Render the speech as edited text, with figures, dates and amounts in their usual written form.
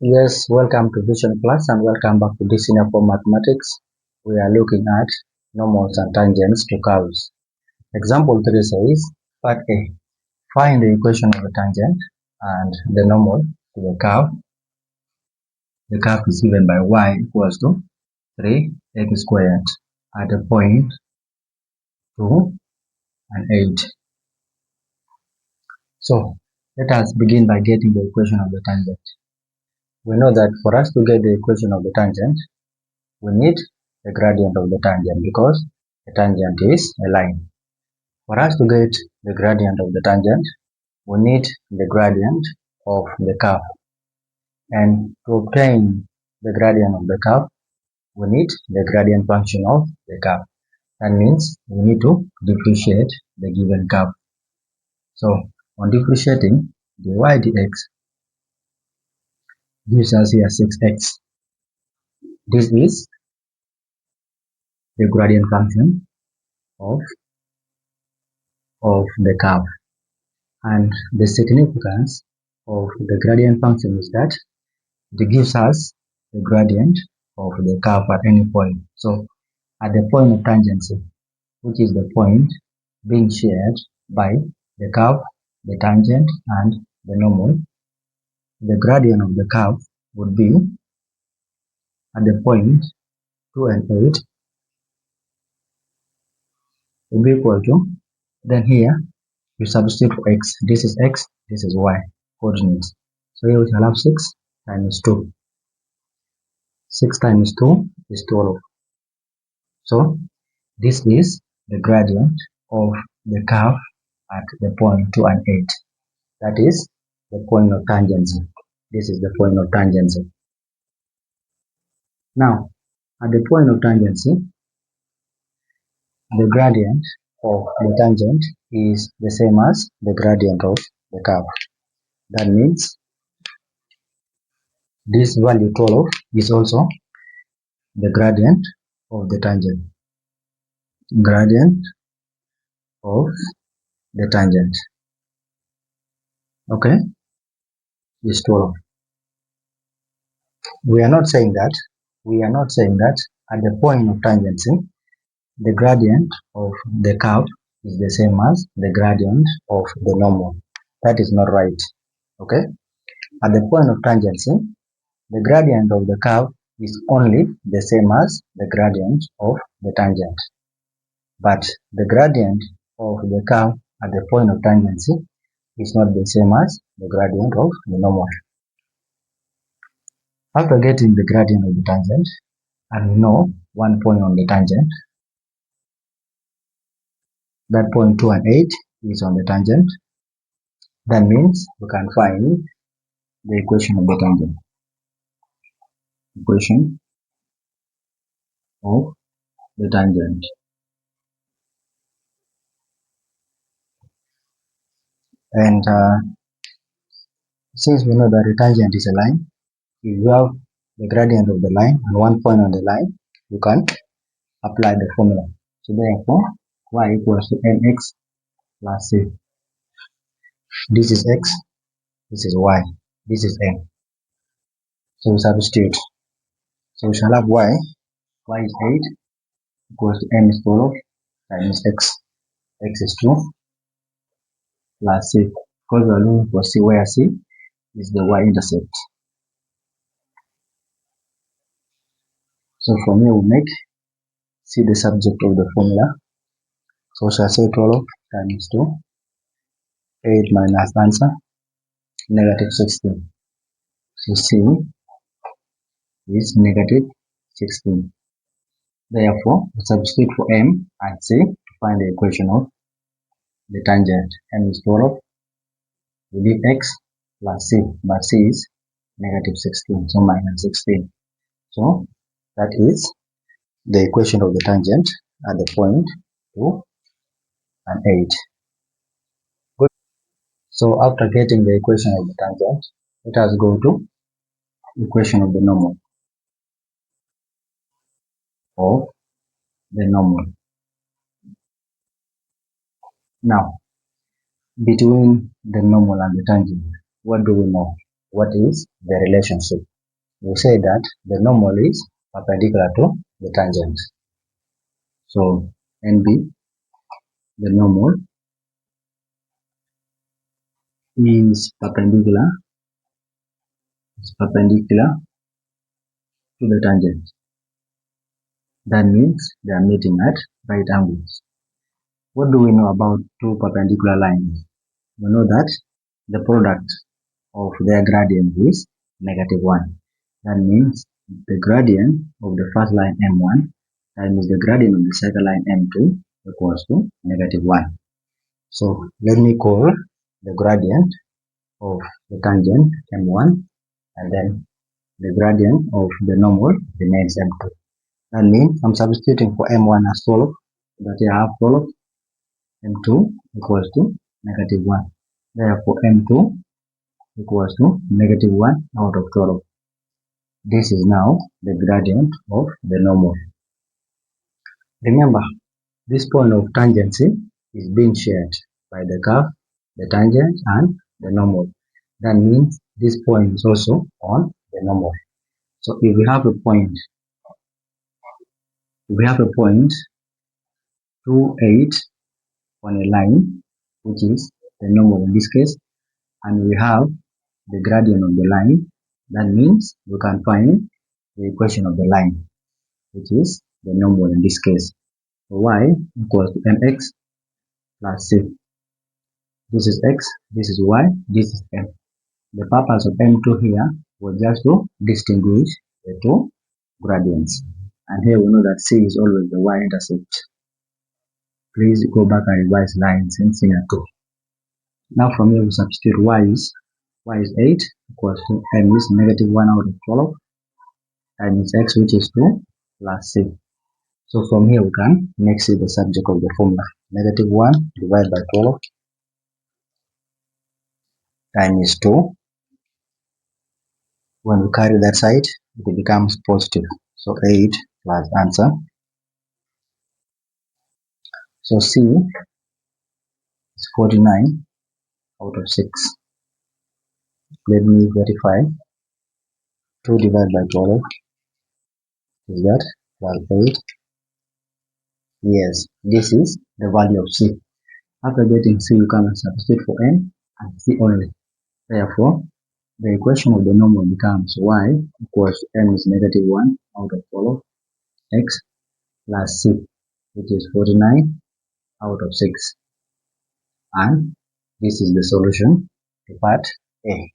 Yes, welcome to Vision Plus and welcome back to this S.4 Mathematics. We are looking at normals and tangents to curves. Example 3 says, part A, find the equation of the tangent and the normal to the curve. The curve is given by y equals to 3x squared at a point 2 and 8. So, let us begin by getting the equation of the tangent. We know that for us to get the equation of the tangent, we need the gradient of the tangent because the tangent is a line. For us to get the gradient of the tangent, we need the gradient of the curve. And to obtain the gradient of the curve, we need the gradient function of the curve. That means we need to differentiate the given curve. So on differentiating, dy dx gives us here 6x. This is the gradient function of the curve. And the significance of the gradient function is that it gives us the gradient of the curve at any point. So at the point of tangency, which is the point being shared by the curve, the tangent, and the normal, the gradient of the curve would be at the point 2 and 8 will be equal to, then here you substitute for x. This is x, this is y coordinates. So here we shall have 6 times 2. 6 times 2 is 12. So this is the gradient of the curve at the point 2 and 8. That is the point of tangency. This is the point of tangency. Now, at the point of tangency, the gradient of the tangent is the same as the gradient of the curve. That means this value 12 is also the gradient of the tangent. Gradient of the tangent. Okay, is 12. We are not saying that at the point of tangency, the gradient of the curve is the same as the gradient of the normal. That is not right. Okay, at the point of tangency, the gradient of the curve is only the same as the gradient of the tangent. But the gradient of the curve at the point of tangency is not the same as the gradient of the normal. After getting the gradient of the tangent, and we know one point on the tangent, that point 2 and 8 is on the tangent. That means we can find the equation of the tangent. Equation of the tangent. And since we know that the tangent is a line, if you have the gradient of the line and one point on the line, you can apply the formula. So therefore, y equals to mx plus c. This is x, this is y, this is m. So we substitute. So we shall have y is 8 equals to m is 12 times x. X is 2 plus c. Because we are looking for c, where c is the y-intercept. So from here we make c the subject of the formula. So we shall say 12 times 2, 8 minus answer, negative 16. So c is negative 16. Therefore, we substitute for m and c to find the equation of the tangent. M is 12, we leave x plus c, but c is negative 16, so minus 16. So that is the equation of the tangent at the point 2 and 8. Good. So after getting the equation of the tangent, let us go to equation of the normal. Now, between the normal and the tangent, what do we know? What is the relationship? we say that the normal is perpendicular to the tangent. So NB, the normal, is perpendicular to the tangent. That means they are meeting at right angles. What do we know about two perpendicular lines? We know that the product of their gradient is -1. That means the gradient of the first line M1 times the gradient of the second line M2 equals to -1. So let me call the gradient of the tangent M1, and then the gradient of the normal remains M2. That means I'm substituting for M1 as 12, that I have 12, M2 equals to -1. Therefore, M2 equals to -1 out of 12. This is now the gradient of the normal. Remember, this point of tangency is being shared by the curve, the tangent, and the normal. That means this point is also on the normal. So if we have a point 2, 8 on a line, which is the normal in this case, and we have the gradient of the line, that means we can find the equation of the line, which is the normal in this case. So y equals to mx plus c. This is x, this is y, this is m. The purpose of m2 here was just to distinguish the two gradients. And here we know that c is always the y-intercept. Please go back and revise lines in Senior 2. Now from here we substitute y is 8 equals to m is -1 out of 12 times x, which is 2, plus c. So from here we can make c the subject of the formula. -1 divided by 12 times 2. When we carry that side, it becomes positive. So 8 plus answer. So c is 49 out of 6. Let me verify. 2 divided by 12 is that plus 8. Yes, this is the value of c. After getting c, you can substitute for n and c only. Therefore, the equation of the normal becomes y equals to m is -1 out of 12 x plus c, which is 49 out of 6. And this is the solution to part A.